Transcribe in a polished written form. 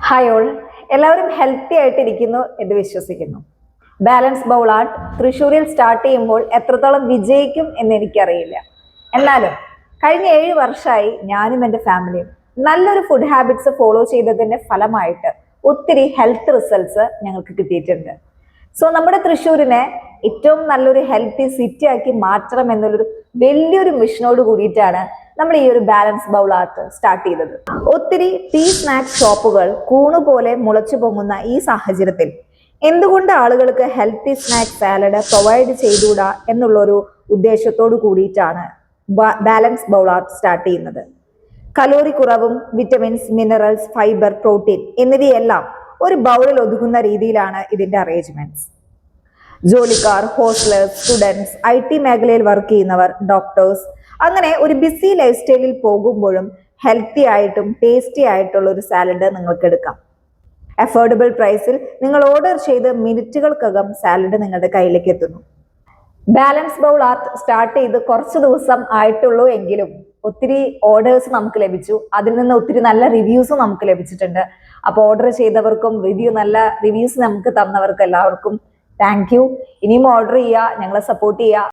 Hi all, എല്ലാവരും healthy ആയിട്ടിരിക്കുന്നു എന്ന് വിശ്വസിക്കുന്നു. ബാലൻസ് ബൗൾ ആർട്ട് തൃശ്ശൂരിൽ സ്റ്റാർട്ട് ചെയ്യുമ്പോൾ എത്രത്തോളം വിജയിക്കും എന്ന് എനിക്കറിയില്ല. എന്നാലും കഴിഞ്ഞ 7 വർഷമായി ഞാനും എൻ്റെ ഫാമിലിയും നല്ലൊരു ഫുഡ് ഹാബിറ്റ്സ് ഫോളോ ചെയ്തതിന്റെ ഫലമായിട്ട് ഒത്തിരി ഹെൽത്ത് റിസൾട്ട്സ് ഞങ്ങൾക്ക് കിട്ടിയിട്ടുണ്ട്. സോ നമ്മുടെ തൃശ്ശൂരിനെ ഏറ്റവും നല്ലൊരു ഹെൽത്തി സിറ്റി ആക്കി മാറ്റണം എന്നുള്ളൊരു വലിയൊരു മിഷനോട് കൂടിയിട്ടാണ് നമ്മൾ ഈ ഒരു ബാലൻസ് ബൗൾ ആർട്ട് സ്റ്റാർട്ട് ചെയ്തത്. ഒത്തിരി ടീ സ്നാക്സ് ഷോപ്പുകൾ കൂണുപോലെ മുളച്ചു പൊങ്ങുന്ന ഈ സാഹചര്യത്തിൽ എന്തുകൊണ്ട് ആളുകൾക്ക് ഹെൽത്തി സ്നാക്സ് സാലഡ് പ്രൊവൈഡ് ചെയ്തുകൂടാ എന്നുള്ളൊരു ഉദ്ദേശത്തോട് കൂടിയിട്ടാണ് ബാലൻസ് ബൗൾ ആർട്ട് സ്റ്റാർട്ട് ചെയ്യുന്നത്. കലോറി കുറവും വിറ്റമിൻസ്, മിനറൽസ്, ഫൈബർ, പ്രോട്ടീൻ എന്നിവയെല്ലാം ഒരു ബൗളിൽ ഒതുങ്ങുന്ന രീതിയിലാണ് ഇതിന്റെ അറേഞ്ച്മെന്റ്സ്. ജോലിക്കാർ, ഹോസ്റ്റലേഴ്സ്, സ്റ്റുഡൻസ്, IT മേഖലയിൽ വർക്ക് ചെയ്യുന്നവർ, ഡോക്ടേഴ്സ്, അങ്ങനെ ഒരു ബിസി ലൈഫ് സ്റ്റൈലിൽ പോകുമ്പോഴും ഹെൽത്തി ആയിട്ടും ടേസ്റ്റി ആയിട്ടുള്ള ഒരു സാലഡ് നിങ്ങൾക്ക് എടുക്കാം. അഫോർഡബിൾ പ്രൈസിൽ നിങ്ങൾ ഓർഡർ ചെയ്ത് മിനിറ്റുകൾക്കകം സാലഡ് നിങ്ങളുടെ കയ്യിലേക്ക് എത്തുന്നു. ബാലൻസ് ബൗൾ ആർട്ട് സ്റ്റാർട്ട് ചെയ്ത് കുറച്ച് ദിവസം ആയിട്ടുള്ളൂ എങ്കിലും ഒത്തിരി ഓർഡേഴ്സ് നമുക്ക് ലഭിച്ചു. അതിൽ നിന്ന് ഒത്തിരി നല്ല റിവ്യൂസ് നമുക്ക് ലഭിച്ചിട്ടുണ്ട്. അപ്പോൾ ഓർഡർ ചെയ്തവർക്കും നല്ല റിവ്യൂസ് നമുക്ക് തന്നവർക്കും എല്ലാവർക്കും താങ്ക് യു. ഇനിയും ഓർഡർ ചെയ്യുക, ഞങ്ങളെ സപ്പോർട്ട് ചെയ്യുക.